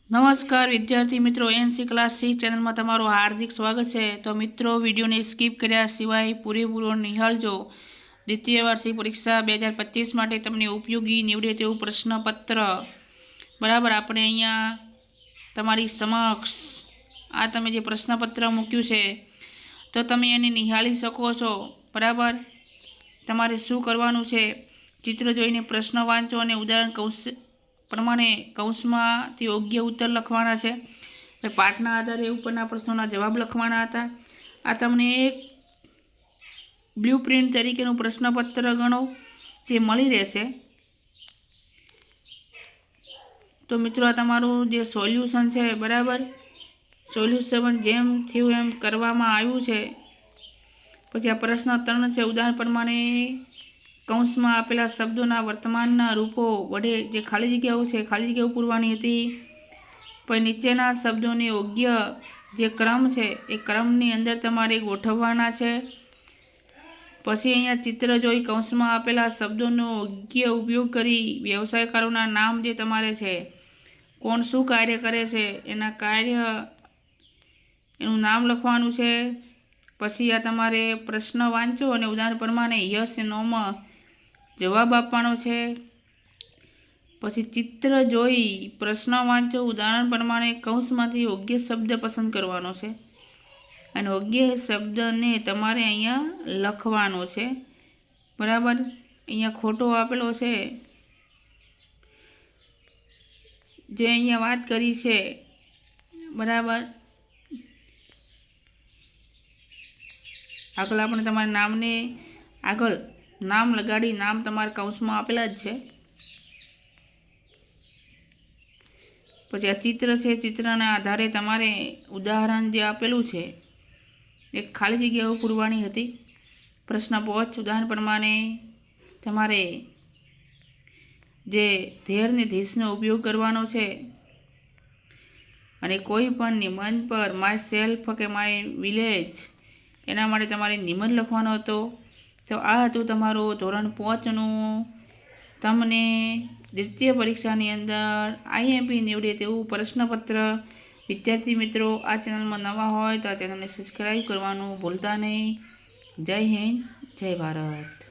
નમસ્કાર વિદ્યાર્થી મિત્રો, એનસી ક્લાસ 6 ચેનલમાં તમારું હાર્દિક સ્વાગત છે। તો મિત્રો, વિડીયોને સ્કીપ કર્યા સિવાય પૂરેપૂરો નિહાળજો। દ્વિતીય વાર્ષિક પરીક્ષા 2025 માટે તમને ઉપયોગી નીવડે તેવું પ્રશ્નપત્ર બરાબર આપણે અહીંયા તમારી સમક્ષ આ તમે જે પ્રશ્નપત્ર મૂક્યું છે તો તમે એને નિહાળી શકો છો બરાબર। તમારે શું કરવાનું છે, ચિત્ર જોઈને પ્રશ્ન વાંચો અને ઉદાહરણ પ્રમાણે કૌંસમાંથી યોગ્ય ઉત્તર લખવાના છે। પાઠના આધારે ઉપરના પ્રશ્નોના જવાબ લખવાના હતા। આ તમને એક બ્લુ પ્રિન્ટ તરીકેનું પ્રશ્નપત્ર ગણો તે મળી રહેશે। તો મિત્રો, આ તમારું જે સોલ્યુશન છે બરાબર, સોલ્યુશન જેમ થયું એમ કરવામાં આવ્યું છે। પછી આ પ્રશ્ન 3 છે, ઉદાહરણ પ્રમાણે કૌંસમાં આપેલા શબ્દોના વર્તમાનના રૂપો વડે જે ખાલી જગ્યાઓ છે ખાલી જગ્યાઓ પૂરવાની હતી। પછી નીચેના શબ્દોને યોગ્ય જે ક્રમ છે એ ક્રમની અંદર તમારે ગોઠવવાના છે। પછી અહીંયા ચિત્ર જોઈ કૌંસમાં આપેલા શબ્દોનો યોગ્ય ઉપયોગ કરી વ્યવસાયકારોના નામ જે તમારે છે, કોણ શું કાર્ય કરે છે એના કાર્ય એનું નામ લખવાનું છે। પછી આ તમારે પ્રશ્ન વાંચો અને ઉદાહરણ પ્રમાણે યસ નોમાં જવાબ આપવાનો છે। પછી ચિત્ર જોઈ પ્રશ્ન વાંચો, ઉદાહરણ પ્રમાણે કૌંસમાંથી યોગ્ય શબ્દ પસંદ કરવાનો છે અને યોગ્ય શબ્દને તમારે અહીંયા લખવાનો છે બરાબર। અહીંયા ખોટો આપેલો છે જે અહીંયા વાત કરી છે બરાબર। આગળ આપણે તમારા નામને આગળ નામ લગાડી નામ તમારા કૌંસમાં આપેલા જ છે। પછી આ ચિત્ર છે, ચિત્રના આધારે તમારે ઉદાહરણ જે આપેલું છે એક ખાલી જગ્યાઓ પૂરવાની હતી। પ્રશ્ન 5, ઉદાહરણ પ્રમાણે તમારે જે ધેર ને ધીસનો ઉપયોગ કરવાનો છે અને કોઈ પણ નિબંધ પર માય સેલ્ફ કે માય વિલેજ એના માટે તમારે નિબંધ લખવાનો હતો। તો આ હતું તમારું ધોરણ 5નું તમને દ્વિતીય પરીક્ષાની અંદર આઈએમપી નીવડે તેવું પ્રશ્નપત્ર। વિદ્યાર્થી મિત્રો, આ ચેનલમાં નવા હોય તો આ ચેનલને સબસ્ક્રાઈબ કરવાનું ભૂલતા નહીં। જય હિન્દ, જય ભારત।